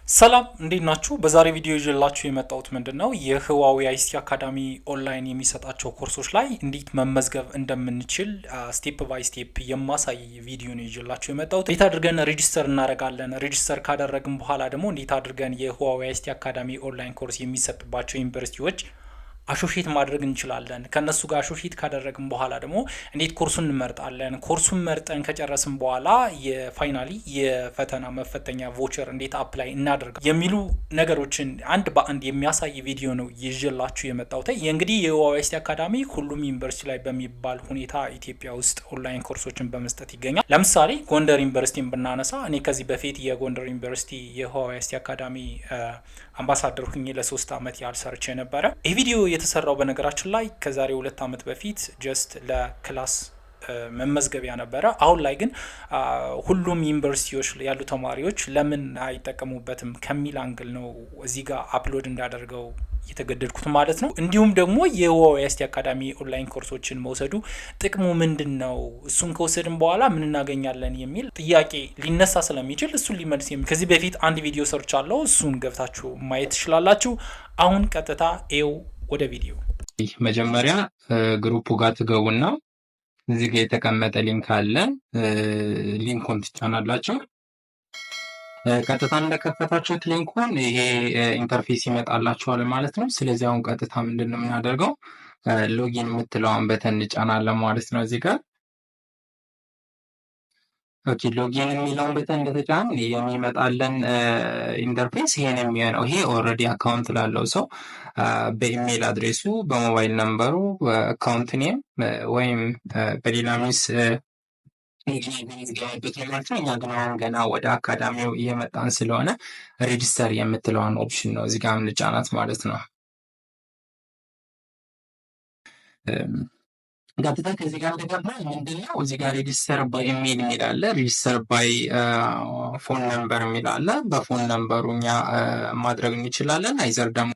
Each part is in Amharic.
ሰላም እንዴት ናችሁ? በዛሬ ቪዲዮ ይዤላችሁ የመጣሁት ምንድነው የህዋዌ አይሲቲ አካዳሚ ኦንላይን የሚሰጣቸው ኮርሶች ላይ እንዴት መመዝገብ እንደምንችል ስቴፕ ባይ ስቴፕ የማሳይ ቪዲዮ ነው ይዤላችሁ የመጣሁት። እንዴት አድርገን ሬጂስተር እናደርጋለን፣ ሬጂስተር ካደረግን በኋላ ደግሞ እንዴት አድርገን የህዋዌ አይሲቲ አካዳሚ ኦንላይን ኮርስ የሚሰጥባቸው ዩኒቨርሲቲዎች አሾሼት ማድረግ እንችላለን። ከነሱ ጋር አሾሼት ካደረግን በኋላ ደግሞ እንዴት ኮርሱን እንመርጣለን። ኮርሱን መርጠን ከጨረስን በኋላ የፋይናሊ የፈተና መፈተኛ ቮቸር እንዴት አፕላይ እናደርግ የሚሉ ነገሮችን አንድ በአንድ የሚያሳይ ቪዲዮ ነው ይዤላችሁ የመጣሁት። እንግዲህ የህዋዌ አይሲቲ አካዳሚ ሁሉም ዩኒቨርሲቲ ላይ በሚባል ሁኔታ ኢትዮጵያ ውስጥ ኦንላይን ኮርሶችን በመስጠት ይገኛል። ለምሳሌ ጎንደር ዩኒቨርሲቲን ብናነሳ እኔ ከዚህ በፊት የጎንደር ዩኒቨርሲቲ የህዋዌ አይሲቲ አካዳሚ አምባሳደር ሁኜ ለ3 ዓመት ያህል ሰርቼ ነበረ። ይህ ቪዲዮ የተሰራው በነገራችን ላይ ከዛሬ 2 ዓመት በፊት ጀስት ለክላስ መመዝገቢያ ነበረ። አሁን ላይ ግን ሁሉም ዩኒቨርሲቲዎች ያሉ ተማሪዎች ለምን አይጠቀሙበትም ከሚል አንግል ነው እዚህ ጋር አፕሎድ እንዳደርገው የተገደድኩት ማለት ነው። እንዲሁም ደግሞ የህዋዌ አይሲቲ አካዳሚ ኦንላይን ኮርሶችን መውሰዱ ጥቅሙ ምንድን ነው፣ እሱን ከወሰድን በኋላ ምን እናገኛለን የሚል ጥያቄ ሊነሳ ስለሚችል እሱን ሊመልስ ከዚህ በፊት አንድ ቪዲዮ ሰርቻለሁ። እሱን ገብታችሁ ማየት ትችላላችሁ። አሁን ቀጥታ ኤው ወደ ቪዲዮ። መጀመሪያ ግሩፑ ጋር ትገቡና እዚህ ጋር የተቀመጠ ሊንክ አለ። ሊንኩን ትጫናላችሁ። ቀጥታ እንደከፈታችሁት ሊንኩን ይሄ ኢንተርፌስ ይመጣላችኋል ማለት ነው። ስለዚህ አሁን ቀጥታ ምንድን ነው የምናደርገው ሎጊን የምትለዋን በተን እንጫናለን ማለት ነው። እዚህ ጋር ኦኬ፣ ሎጊን የሚለውን በተን እንደተጫን የሚመጣለን ኢንተርፌስ ይሄን የሚሆነው ይሄ ኦልሬዲ አካውንት ላለው ሰው በኢሜይል አድሬሱ በሞባይል ነምበሩ አካውንት ኔም ወይም በሌላ ሚስ የሚገባበት ነው ማለት ነው። እኛ ግን አሁን ገና ወደ አካዳሚው እየመጣን ስለሆነ ሬጂስተር የምትለዋን ኦፕሽን ነው እዚህ ጋር ምንጫናት ማለት ነው። ቀጥታ ከዚህ ጋር እንደገባ ምንድነው እዚህ ጋር ሬጂስተር ባይ ኢሜል የሚል አለ፣ ሬጂስተር ባይ ፎን ነምበር የሚል አለ። በፎን ነምበሩ እኛ ማድረግ እንችላለን፣ አይዘር ደግሞ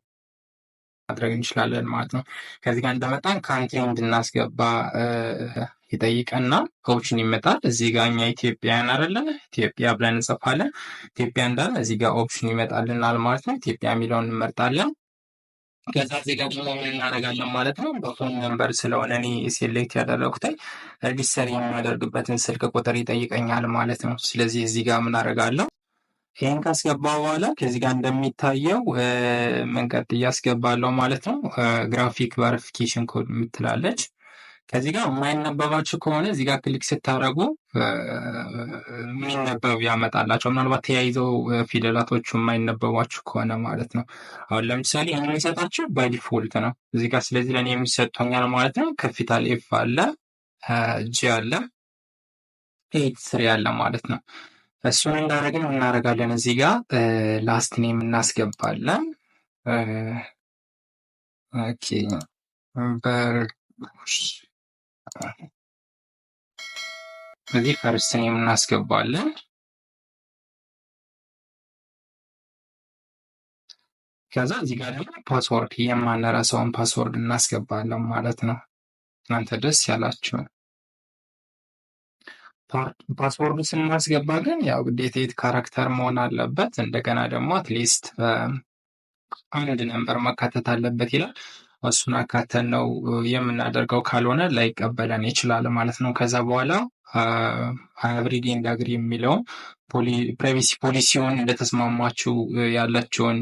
ማድረግ እንችላለን ማለት ነው። ከዚህ ጋር እንደመጣን ካንትሪ እንድናስገባ ይጠይቀና ኦፕሽን ይመጣል። እዚህ ጋር እኛ ኢትዮጵያን አይደለም ኢትዮጵያ ብለን እንጽፋለን። ኢትዮጵያ እንዳለ እዚህ ጋር ኦፕሽን ይመጣልናል ማለት ነው። ኢትዮጵያ የሚለውን እንመርጣለን። ከዛ እዚህ ጋር ደግሞ ምን እናደርጋለን ማለት ነው። በፎን ነምበር ስለሆነ እኔ ሴሌክት ያደረኩት ሬጂስተር የሚያደርግበትን ስልክ ቁጥር ይጠይቀኛል ማለት ነው። ስለዚህ እዚህ ጋር ምን አደርጋለሁ ይህን ካስገባ በኋላ ከዚህ ጋር እንደሚታየው መንቀጥ እያስገባለሁ ማለት ነው። ግራፊክ ቨሪፊኬሽን ኮድ የምትላለች ከዚህ ጋር የማይነበባችሁ ከሆነ እዚህ ጋር ክሊክ ስታደርጉ የሚነበብ ያመጣላቸው። ምናልባት ተያይዘው ፊደላቶቹ የማይነበባችሁ ከሆነ ማለት ነው። አሁን ለምሳሌ የሚሰጣችሁ ባይዲፎልት ነው እዚህ ጋር። ስለዚህ ለእኔ የሚሰጠኛል ማለት ነው። ካፒታል ኤፍ አለ፣ ጂ አለ፣ ኤች ስሪ አለ ማለት ነው። እሱን እንዳደረግን እናደርጋለን። እዚህ ጋር ላስት ኔም እናስገባለን። ኦኬ እዚህ ፈርስት ኔም እናስገባለን። ከዛ እዚህ ጋር ደግሞ ፓስወርድ የማንረሳውን ፓስወርድ እናስገባለን ማለት ነው። እናንተ ደስ ያላችሁ ፓስወርዱ ስናስገባ ግን ያው ግዴታ የት ካራክተር መሆን አለበት። እንደገና ደግሞ አትሊስት አንድ ነምበር መካተት አለበት ይላል። እሱን አካተን ነው የምናደርገው፣ ካልሆነ ላይቀበለን ይችላል ማለት ነው። ከዛ በኋላ አብሪዲ እንዳግሪ የሚለውን ፕራይቬሲ ፖሊሲውን እንደተስማማችሁ ያላችሁን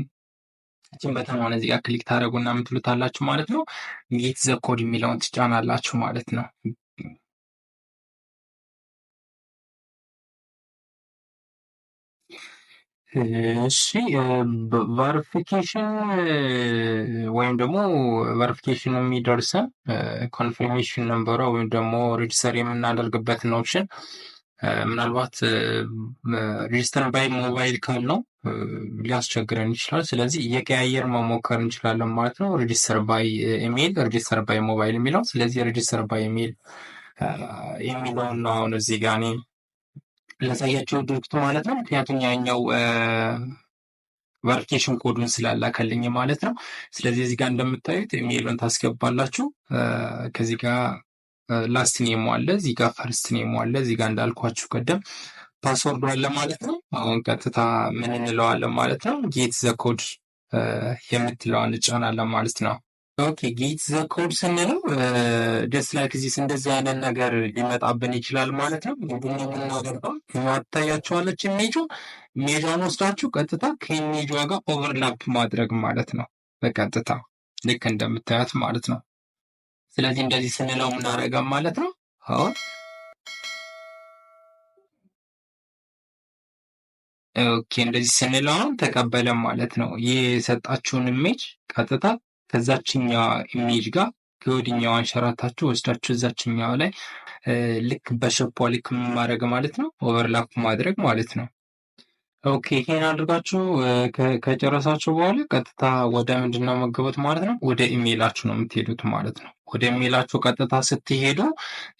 በተማን እዚህ ጋር ክሊክ ታደረጉና የምትሉታላችሁ ማለት ነው። ጌት ዘ ኮድ የሚለውን ትጫናላችሁ ማለት ነው። እሺ ቨሪፊኬሽን ወይም ደግሞ ቨሪፊኬሽን የሚደርሰን ኮንፊርሜሽን ነምበሯ ወይም ደግሞ ሬጅስተር የምናደርግበትን ኦፕሽን ምናልባት ሬጅስተር ባይ ሞባይል ካልነው ሊያስቸግረን ይችላል። ስለዚህ እየቀያየር መሞከር እንችላለን ማለት ነው። ሬጅስተር ባይ ኢሜይል፣ ሬጅስተር ባይ ሞባይል የሚለው። ስለዚህ ሬጅስተር ባይ ኢሜይል የሚለውን ነው አሁን እዚህ ጋር እኔ ላሳያቸው ድርጅቱ ማለት ነው። ምክንያቱም ያኛው ቨሪፊኬሽን ኮዱን ስላላከልኝ ማለት ነው። ስለዚህ እዚህ ጋር እንደምታዩት ኢሜይልን ታስገባላችሁ። ከዚህ ጋር ላስት ኔም አለ፣ እዚህ ጋር ፈርስት ኔም አለ፣ እዚህ ጋር እንዳልኳችሁ ቀደም ፓስወርዱ አለ ማለት ነው። አሁን ቀጥታ ምን እንለዋለን ማለት ነው? ጌት ዘ ኮድ የምትለዋን እንጫናለን ማለት ነው። ኦኬ ጌት ዘ ኮድ ስንለው ደስ ላይክ ዚስ እንደዚህ አይነት ነገር ሊመጣብን ይችላል ማለት ነው። ምንድነው የምናደርገው? ታያችኋለች ኢሜጇን ወስዳችሁ ቀጥታ ከኢሜጇ ጋር ኦቨርላፕ ማድረግ ማለት ነው። በቀጥታ ልክ እንደምታያት ማለት ነው። ስለዚህ እንደዚህ ስንለው ምናደርገን ማለት ነው። አሁን ኦኬ እንደዚህ ስንለው አሁን ተቀበለን ማለት ነው። ይህ የሰጣችሁን ኢሜጅ ቀጥታ ከዛችኛዋ ኢሜጅ ጋር ከወዲኛው አንሸራታችሁ ወስዳችሁ እዛችኛዋ ላይ ልክ በሸፖ ልክ ማድረግ ማለት ነው። ኦቨርላፕ ማድረግ ማለት ነው። ኦኬ ይሄን አድርጋችሁ ከጨረሳችሁ በኋላ ቀጥታ ወደ ምንድነው መገቡት ማለት ነው። ወደ ኢሜይላችሁ ነው የምትሄዱት ማለት ነው። ወደ ኢሜይላችሁ ቀጥታ ስትሄዱ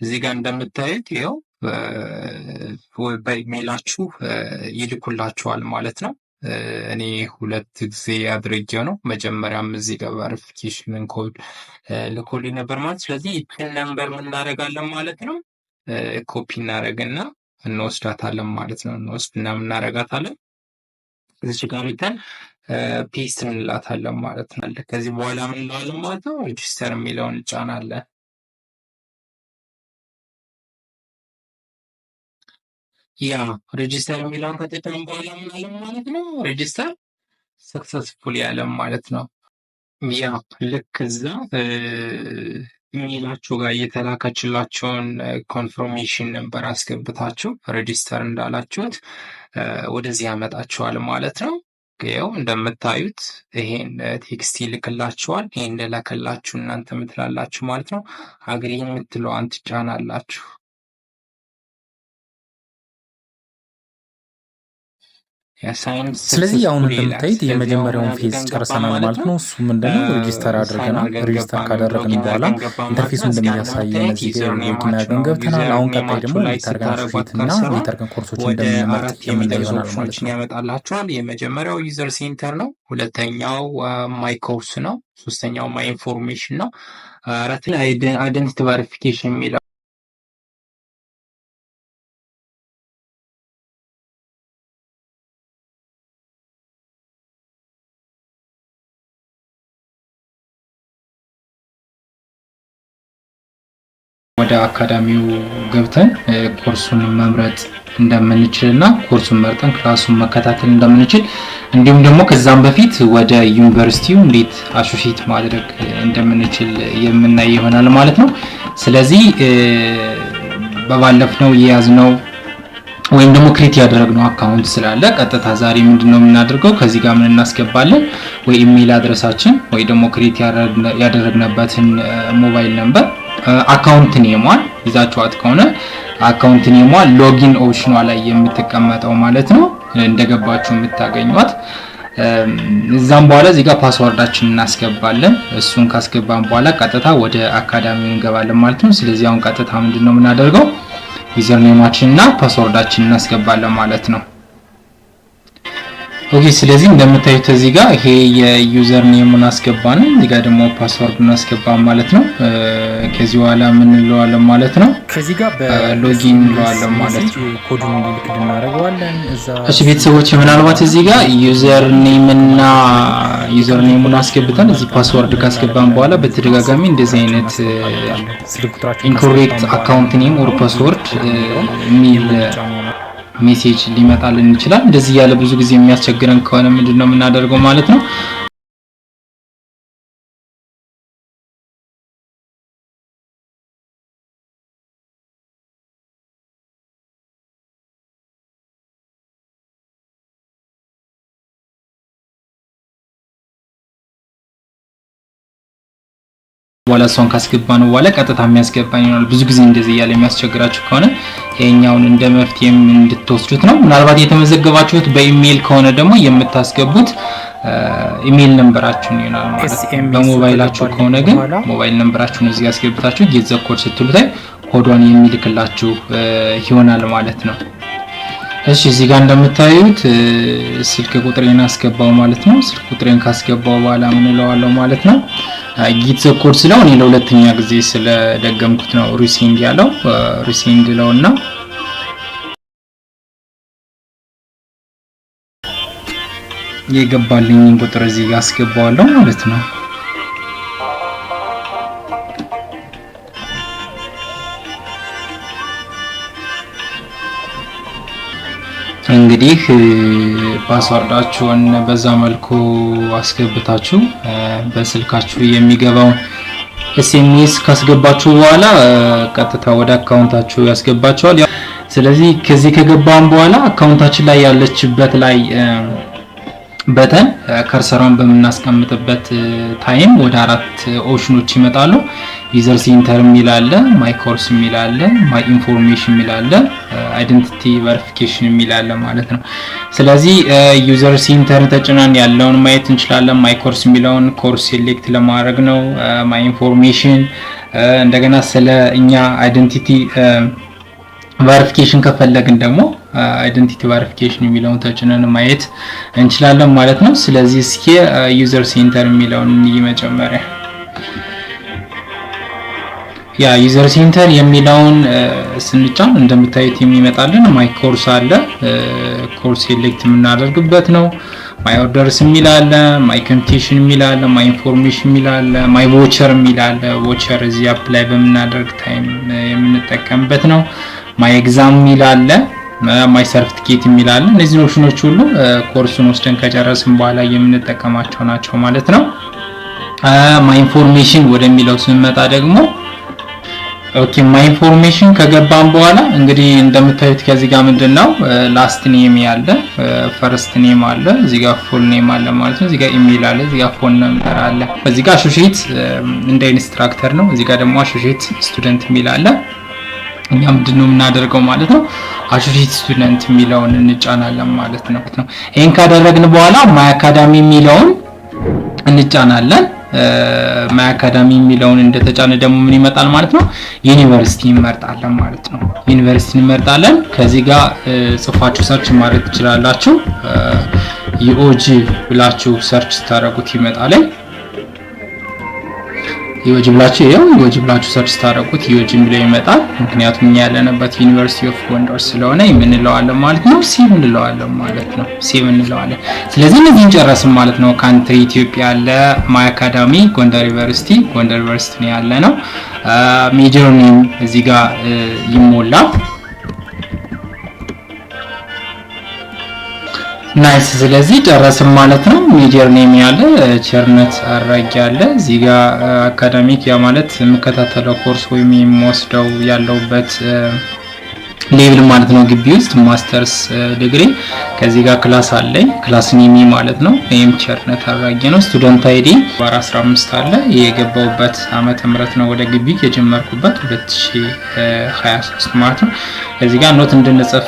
እዚህ ጋር እንደምታዩት ይኸው በኢሜይላችሁ ይልኩላችኋል ማለት ነው። እኔ 2 ጊዜ አድርጌው ነው። መጀመሪያም እዚህ ጋር ቬሪፊኬሽን ኮድ ልኮልኝ ነበር ማለት። ስለዚህ ፒን ነምበር ምን እናደርጋለን ማለት ነው። ኮፒ እናደርግና እንወስዳታለን ማለት ነው። እንወስድና ምን እናደርጋታለን እዚህ ጋር ቢተን ፔስት እንላታለን ማለት ነው። ከዚህ በኋላ ምን እንላለን ማለት ነው። ሬጂስተር የሚለውን እንጫናለን። ያ ሬጂስተር የሚለውን ከተጫን በኋላ ምን አለ ማለት ነው። ሬጂስተር ሰክሰስፉል ያለ ማለት ነው። ያ ልክ እዛ ኢሜይላችሁ ጋር የተላከችላቸውን ኮንፈርሜሽን ነበር አስገብታችሁ ሬጂስተር እንዳላችሁት ወደዚህ ያመጣችኋል ማለት ነው። ይኸው እንደምታዩት ይሄን ቴክስት ይልክላችኋል። ይሄን እንደላከላችሁ እናንተ ምትላላችሁ ማለት ነው። አግሪ የምትለዋን ትጫናላችሁ። ስለዚህ አሁን እንደምታዩት የመጀመሪያውን ፌዝ ጨርሰናል ማለት ነው። እሱ ምንድነው ሬጂስተር አድርገናል። ሬጂስተር ካደረግን በኋላ ኢንተርፌሱ እንደሚያሳየን እዚህ ጋር ሎጊን አድርገን ገብተናል። አሁን ቀጣይ ደግሞ ሊተርገን ፊት እና ሊተርገን ኮርሶች እንደምንመርጥ የምናየው ይሆናል ማለት ነው። ያመጣላችኋል። የመጀመሪያው ዩዘር ሴንተር ነው። ሁለተኛው ማይ ኮርስ ነው። ሶስተኛው ማይ ኢንፎርሜሽን ነው። አራተኛው አይደንቲቲ ቬሪፊኬሽን የሚለው ወደ አካዳሚው ገብተን ኮርሱን መምረጥ እንደምንችል እና ኮርሱን መርጠን ክላሱን መከታተል እንደምንችል እንዲሁም ደግሞ ከዛም በፊት ወደ ዩኒቨርሲቲው እንዴት አሶሺየት ማድረግ እንደምንችል የምናይ ይሆናል ማለት ነው። ስለዚህ በባለፈው የያዝነው ወይም ደግሞ ክሬት ያደረግነው አካውንት ስላለ ቀጥታ ዛሬ ምንድነው የምናደርገው ከዚህ ጋር ምን እናስገባለን ወይ ኢሜል አድረሳችን ወይ ደግሞ ክሬት ያደረግንበትን ሞባይል ነምበር አካውንት ኔሟን ይዛችኋት ከሆነ አካውንት ኔሟን ሎጊን ኦፕሽኗ ላይ የምትቀመጠው ማለት ነው እንደገባችሁ የምታገኙት። እዛም በኋላ እዚህ ጋር ፓስወርዳችንን እናስገባለን። እሱን ካስገባን በኋላ ቀጥታ ወደ አካዳሚው እንገባለን ማለት ነው። ስለዚህ አሁን ቀጥታ ምንድነው የምናደርገው ዩዘር ኔማችንን እና ፓስወርዳችንን እናስገባለን ማለት ነው። ኦኬ ስለዚህ እንደምታዩት እዚህ ጋር ይሄ የዩዘር ኔሙን አስገባን፣ እዚህ ጋር ደግሞ ፓስወርዱን አስገባን ማለት ነው። ከዚህ በኋላ ምን እንለዋለን ማለት ነው ከዚህ ጋር በሎጊን እንለዋለን ማለት ነው። ኮዱን እንዲልክ እናደርገዋለን እዛ። እሺ ቤተሰቦች ምናልባት እዚህ ጋር ዩዘር ኔምና ዩዘር ኔሙን አስገብተን እዚህ ፓስወርድ ካስገባን በኋላ በተደጋጋሚ እንደዚህ አይነት ኢንኮሬክት አካውንት ኔም ኦር ፓስወርድ የሚል ሜሴጅ ሊመጣልን ይችላል። እንደዚህ ያለ ብዙ ጊዜ የሚያስቸግረን ከሆነ ምንድነው የምናደርገው ማለት ነው በኋላ እሷን ካስገባን በኋላ ቀጥታ የሚያስገባን ይሆናል። ብዙ ጊዜ እንደዚህ ያለ የሚያስቸግራችሁ ከሆነ ይሄኛውን እንደ መፍትሄም እንድትወስዱት ነው። ምናልባት የተመዘገባችሁት በኢሜል ከሆነ ደግሞ የምታስገቡት ኢሜል ነምበራችሁን ይሆናል ማለት ነው። በሞባይላችሁ ከሆነ ግን ሞባይል ነምበራችሁን እዚህ አስገብታችሁ ጌት ዘ ኮድ ስትሉት ኮዷን የሚልክላችሁ ይሆናል ማለት ነው። እሺ እዚህ ጋር እንደምታዩት ስልክ ቁጥሬን አስገባው ማለት ነው። ስልክ ቁጥሬን ካስገባው በኋላ ምን እለዋለሁ ማለት ነው ጌት ዘ ኮድ ስለው እኔ ለሁለተኛ ጊዜ ስለደገምኩት ነው ሪሴንድ ያለው ሪሴንድ ለውና የገባልኝን ቁጥር እዚህ ጋር አስገባዋለሁ ማለት ነው። እንግዲህ ፓስወርዳችሁን በዛ መልኩ አስገብታችሁ በስልካችሁ የሚገባውን ኤስኤምኤስ ካስገባችሁ በኋላ ቀጥታ ወደ አካውንታችሁ ያስገባችኋል። ስለዚህ ከዚህ ከገባን በኋላ አካውንታችን ላይ ያለችበት ላይ በተን ከርሰሯን በምናስቀምጥበት ታይም ወደ 4 ኦፕሽኖች ይመጣሉ። ዩዘር ሴንተር የሚል አለ፣ ማይ ኮርስ የሚል አለ፣ ማይ ኢንፎርሜሽን የሚል አለ፣ አይደንቲቲ ቬሪፊኬሽን የሚል አለ ማለት ነው። ስለዚህ ዩዘር ሴንተር ተጭነን ያለውን ማየት እንችላለን። ማይ ኮርስ የሚለውን ኮርስ ሴሌክት ለማድረግ ነው። ማይ ኢንፎርሜሽን እንደገና ስለ እኛ አይደንቲቲ ቬሪፊኬሽን ከፈለግን ደግሞ አይደንቲቲ ቬሪፊኬሽን የሚለውን ተጭነን ማየት እንችላለን ማለት ነው። ስለዚህ እስኪ ዩዘር ሴንተር የሚለውን መጀመሪያ ዩዘር ሴንተር የሚለውን ስንጫን እንደምታዩት የሚመጣልን ማይ ኮርስ አለ፣ ኮርስ ሴሌክት የምናደርግበት ነው። ማይ ኦርደርስ የሚል አለ፣ ማይ ኮምፒቲሽን የሚል አለ፣ ማይ ኢንፎርሜሽን የሚል አለ፣ ማይ ቮቸር የሚል አለ። ቮቸር እዚህ አፕላይ በምናደርግ ታይም የምንጠቀምበት ነው። ማይ ኤግዛም የሚል አለ፣ ማይ ሰርቲፊኬት የሚል አለ። እነዚህ ኦፕሽኖች ሁሉ ኮርሱን ወስደን ከጨረስን በኋላ የምንጠቀማቸው ናቸው ማለት ነው። ማይ ኢንፎርሜሽን ወደሚለው ስንመጣ ደግሞ ኦኬ ማይ ኢንፎርሜሽን ከገባን በኋላ እንግዲህ እንደምታዩት ከዚህ ጋር ምንድነው ላስት ኔም ያለ፣ ፈርስት ኔም አለ፣ እዚህ ጋር ፉል ኔም አለ ማለት ነው። እዚህ ጋር ኢሜል አለ፣ እዚህ ጋር ፎን ነምበር አለ። እዚህ ጋር አሶሺየት እንደ ኢንስትራክተር ነው። እዚህ ጋር ደግሞ አሶሺየት ስቱደንት የሚል አለ። እኛ ምንድነው የምናደርገው ማለት ነው አሶሺየት ስቱደንት የሚለውን እንጫናለን ማለት ነው። ይሄን ካደረግን በኋላ ማይ አካዳሚ የሚለውን እንጫናለን። ማይ አካዳሚ የሚለውን እንደተጫነ ደግሞ ምን ይመጣል ማለት ነው ዩኒቨርሲቲ እንመርጣለን ማለት ነው። ዩኒቨርሲቲ እንመርጣለን። ከዚህ ጋር ጽፋችሁ ሰርች ማድረግ ትችላላችሁ። ዩኦጂ ብላችሁ ሰርች ታደርጉት ይመጣል። ዩኦጂ ብላችሁ ሰርች ታደርጉት ዩኦጂ ብለው ይመጣል። ምክንያቱም እኛ ያለንበት ዩኒቨርሲቲ ኦፍ ጎንደር ስለሆነ የምንለዋለን ማለት ነው። ሴቭ እንለዋለን ማለት ነው። ሴቭ እንለዋለን። ስለዚህ እነዚህን ጨረስን ማለት ነው። ካንትሪ ኢትዮጵያ ያለ፣ ማይ አካዳሚ ጎንደር ዩኒቨርሲቲ ነው ያለ ነው። ሜጀር ኔም እዚህ ጋር ይሞላል። ናይስ። ስለዚህ ጨረስን ማለት ነው። ሜጀር ኔም ያለ፣ ቸርነት አራጊ ያለ፣ እዚህ ጋር አካዳሚክ ያ ማለት የምከታተለው ኮርስ ወይም የምወስደው ያለውበት ሌቭል ማለት ነው። ግቢ ውስጥ ማስተርስ ዲግሪ። ከዚህ ጋር ክላስ አለኝ፣ ክላስ ኔም ማለት ነው። ይሄም ቸርነት አራጊ ነው። ስቱደንት አይዲ 15 አለ። የገባውበት ዓመተ ምህረት ነው ወደ ግቢ የጀመርኩበት 2023 ማለት ነው። ከዚህ ጋር ኖት እንድንጽፍ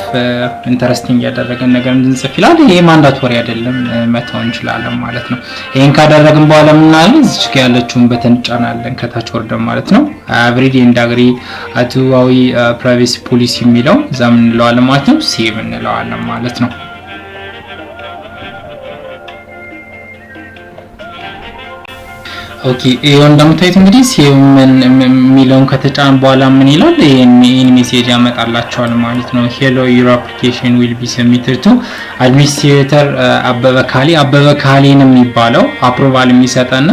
ኢንተረስቲንግ ያደረገን ነገር እንድንጽፍ ይላል። ይሄ ማንዳቶሪ አይደለም፣ መተው እንችላለን ማለት ነው። ይሄን ካደረግን በኋላ ምን አለ እዚህ ጋር ያለችውን በተንጫናለን ከታች ወርደን ማለት ነው። አብሪድ ኤንድ አግሪ አቱዋዊ ፕራይቬሲ ፖሊሲ የሚለው ዛም እንለዋለን ማለት ነው። ሴቭ እንለዋለን ማለት ነው። ኦኬ ይሄው እንደምታዩት እንግዲህ ሴቭ የሚለውን ከተጫን በኋላ ምን ይላል? ይሄን ሜሴጅ ያመጣላችኋል ማለት ነው። ሄሎ ዩር አፕሊኬሽን ዊል ቢ ሰብሚትድ ቱ አድሚኒስትሬተር አበበ ካሌን የሚባለው አፕሮቫል የሚሰጠና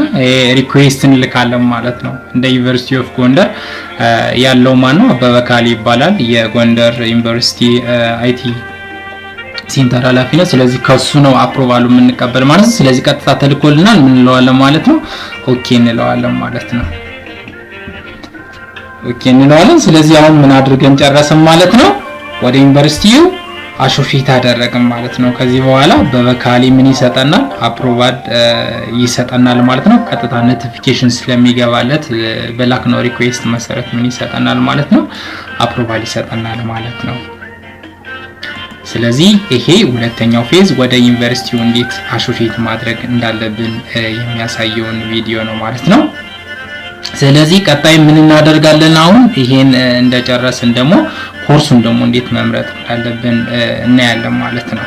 ሪኩዌስት እንልካለን ማለት ነው። እንደ ዩኒቨርሲቲ ኦፍ ጎንደር ያለው ማን ነው? አበበ ካሌ ይባላል። የጎንደር ዩኒቨርሲቲ አይቲ ሴንተር ኃላፊ ነው። ስለዚህ ከሱ ነው አፕሮቫሉ የምንቀበል ማለት ነው። ስለዚህ ቀጥታ ተልኮልናል ምን እንለዋለን ማለት ነው ኦኬ እንለዋለን ማለት ነው። ኦኬ እንለዋለን። ስለዚህ አሁን ምን አድርገን ጨረስን ማለት ነው። ወደ ዩኒቨርሲቲው አሶሺየት አደረግን ማለት ነው። ከዚህ በኋላ በበካሊ ምን ይሰጠናል? አፕሮቫድ ይሰጠናል ማለት ነው። ቀጥታ ኖቲፊኬሽን ስለሚገባለት በላክነው ሪኩዌስት መሰረት ምን ይሰጠናል ማለት ነው? አፕሮቫል ይሰጠናል ማለት ነው። ስለዚህ ይሄ ሁለተኛው ፌዝ ወደ ዩኒቨርሲቲው እንዴት አሶሺየት ማድረግ እንዳለብን የሚያሳየውን ቪዲዮ ነው ማለት ነው። ስለዚህ ቀጣይ ምን እናደርጋለን? አሁን ይሄን እንደጨረስን ደግሞ ኮርሱን ደግሞ እንዴት መምረጥ እንዳለብን እናያለን ማለት ነው።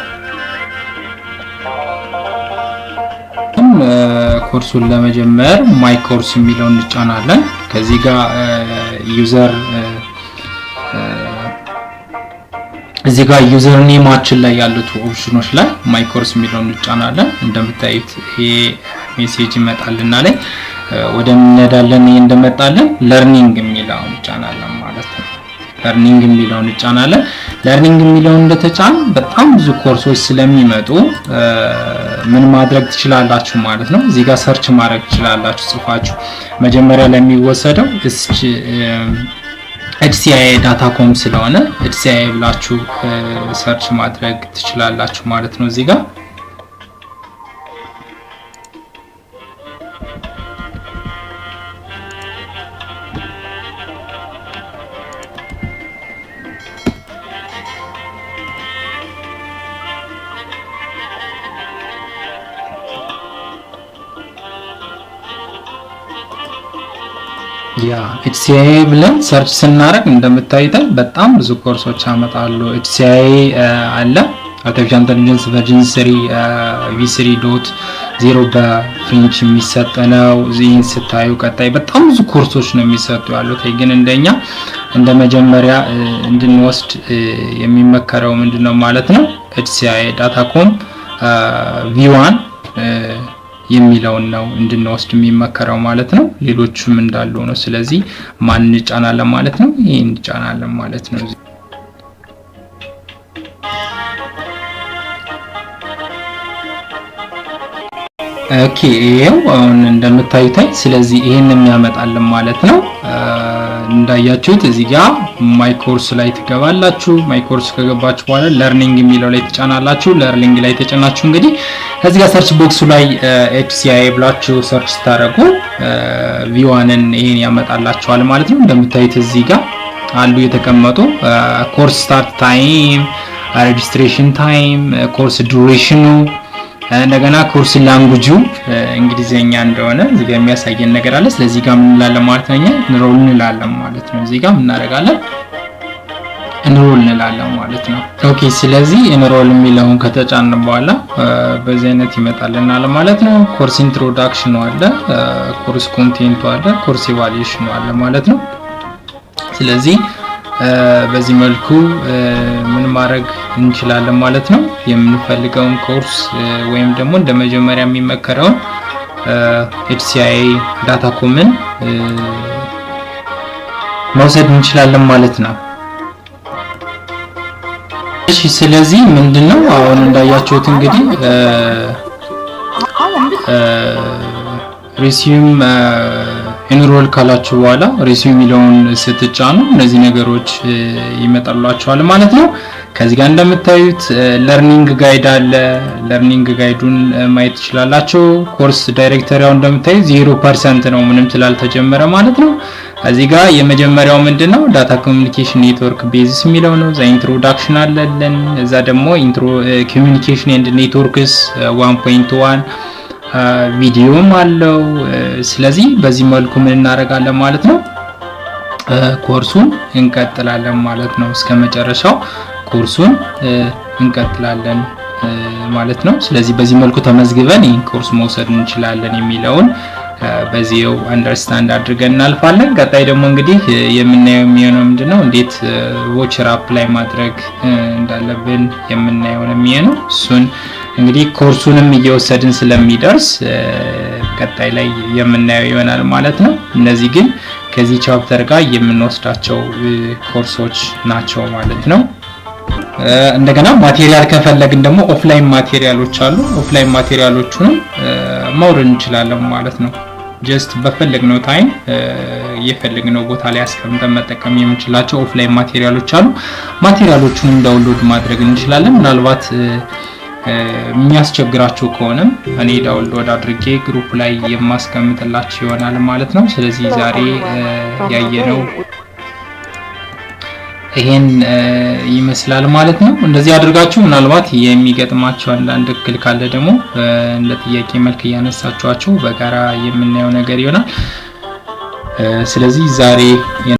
ኮርሱን ለመጀመር ማይ ኮርስ የሚለውን እንጫናለን። ከዚህ ጋር ዩዘር እዚህ ጋር ዩዘር ኔማችን ላይ ያሉት ኦፕሽኖች ላይ ማይ ኮርስ የሚለውን እንጫናለን። እንደምታዩት ይሄ ሜሴጅ ይመጣልና ላይ ወደ እንሄዳለን። ይሄ እንደመጣለን ለርኒንግ የሚለውን እንጫናለን ማለት ነው። ለርኒንግ የሚለውን እንጫናለን። ለርኒንግ የሚለውን እንደተጫን በጣም ብዙ ኮርሶች ስለሚመጡ ምን ማድረግ ትችላላችሁ ማለት ነው። እዚህ ጋር ሰርች ማድረግ ትችላላችሁ ጽፋችሁ። መጀመሪያ ላይ የሚወሰደው HCIA ዳታኮም ስለሆነ HCIA ብላችሁ ሰርች ማድረግ ትችላላችሁ ማለት ነው። እዚህ ጋር HCIA ብለን ሰርች ስናደርግ እንደምታዩት በጣም ብዙ ኮርሶች ያመጣሉ። HCIA አለ አርቲፊሻል ኢንተለጀንስ ቨርዥን 3 v3.0 በፍሬንች የሚሰጥ ነው። እዚህን ስታዩ ቀጣይ በጣም ብዙ ኮርሶች ነው የሚሰጡ ያሉት። ግን እንደኛ እንደ መጀመሪያ እንድንወስድ የሚመከረው ምንድነው ማለት ነው HCIA ዳታኮም v1 የሚለውን ነው እንድንወስድ የሚመከረው ማለት ነው። ሌሎችም እንዳሉ ነው። ስለዚህ ማን እንጫናለን ማለት ነው? ይሄን እንጫናለን ማለት ነው። ኦኬ ይሄው አሁን እንደምታዩታይ ስለዚህ ይሄን የሚያመጣልን ማለት ነው። እንዳያችሁት እዚህ ጋር ማይ ኮርስ ላይ ትገባላችሁ። ማይ ኮርስ ከገባችሁ በኋላ ለርኒንግ የሚለው ላይ ትጫናላችሁ። ለርኒንግ ላይ ተጫናችሁ እንግዲህ እዚህ ጋር ሰርች ቦክሱ ላይ HCIA ብላችሁ ሰርች ታደርጉ v1ን ይሄን ያመጣላችኋል ማለት ነው። እንደምታዩት እዚህ ጋር አሉ የተቀመጡ ኮርስ ስታርት ታይም፣ ሬጅስትሬሽን ታይም፣ ኮርስ ዱሬሽኑ እንደገና ኮርስ ላንጉጁ እንግሊዘኛ እንደሆነ እዚህ ጋር የሚያሳየን ነገር አለ። ስለዚህ ጋር ምን እንላለን ማለት ነው? ኢንሮል እንላለን ማለት ነው። እዚህ ጋር ምን እናደርጋለን? ኢንሮል እንላለን ማለት ነው። ኦኬ ስለዚህ ኢንሮል የሚለውን ከተጫን በኋላ በዚህ አይነት ይመጣልናል ማለት ነው። ኮርስ ኢንትሮዳክሽኑ አለ፣ ኮርስ ኮንቴንቱ አለ፣ ኮርስ ኢቫሉዌሽኑ አለ ማለት ነው። ስለዚህ በዚህ መልኩ ምን ማድረግ እንችላለን ማለት ነው። የምንፈልገውን ኮርስ ወይም ደግሞ እንደ መጀመሪያ የሚመከረውን HCIA ዳታኮምን መውሰድ እንችላለን ማለት ነው። እሺ ስለዚህ ምንድነው አሁን እንዳያችሁት እንግዲህ ሪሲዩም ኢንሮል ካላችሁ በኋላ ሪሲዩም የሚለውን ስትጫኑ እነዚህ ነገሮች ይመጣላችኋል ማለት ነው። ከዚህ ጋር እንደምታዩት ለርኒንግ ጋይድ አለ። ለርኒንግ ጋይዱን ማየት ትችላላችሁ። ኮርስ ዳይሬክተሪያው እንደምታዩት 0% ነው፣ ምንም ስላልተጀመረ ማለት ነው። እዚህ ጋር የመጀመሪያው ምንድነው ዳታ ኮሚኒኬሽን ኔትወርክ ቤዚስ የሚለው ነው። ዛ ኢንትሮዳክሽን አለልን። እዛ ደግሞ ኮሚኒኬሽን ኤንድ ኔትወርክስ 1.1 ቪዲዮም አለው። ስለዚህ በዚህ መልኩ ምን እናደርጋለን ማለት ነው ኮርሱን እንቀጥላለን ማለት ነው። እስከመጨረሻው ኮርሱን እንቀጥላለን ማለት ነው። ስለዚህ በዚህ መልኩ ተመዝግበን ይህን ኮርስ መውሰድ እንችላለን የሚለውን በዚህው አንደርስታንድ አድርገን እናልፋለን። ቀጣይ ደግሞ እንግዲህ የምናየው የሚሆነው ምንድነው እንዴት ቮቸር አፕላይ ማድረግ እንዳለብን የምናየው ነው የሚሆነው። እሱን እንግዲህ ኮርሱንም እየወሰድን ስለሚደርስ ቀጣይ ላይ የምናየው ይሆናል ማለት ነው። እነዚህ ግን ከዚህ ቻፕተር ጋር የምንወስዳቸው ኮርሶች ናቸው ማለት ነው። እንደገና ማቴሪያል ከፈለግን ደግሞ ኦፍላይን ማቴሪያሎች አሉ። ኦፍላይን ማቴሪያሎቹንም ማውረድ እንችላለን ማለት ነው። ጀስት በፈለግነው ታይም የፈለግነው ቦታ ላይ አስቀምጠን መጠቀም የምንችላቸው ኦፍላይን ማቴሪያሎች አሉ። ማቴሪያሎቹንም ዳውንሎድ ማድረግ እንችላለን። ምናልባት የሚያስቸግራችሁ ከሆነም እኔ ዳውንሎድ አድርጌ ግሩፕ ላይ የማስቀምጥላችሁ ይሆናል ማለት ነው። ስለዚህ ዛሬ ያየነው ይሄን ይመስላል ማለት ነው። እንደዚህ አድርጋችሁ ምናልባት የሚገጥማችሁ አንዳንድ እክል ካለ ደግሞ እንደ ጥያቄ መልክ እያነሳችኋቸው በጋራ የምናየው ነገር ይሆናል። ስለዚህ ዛሬ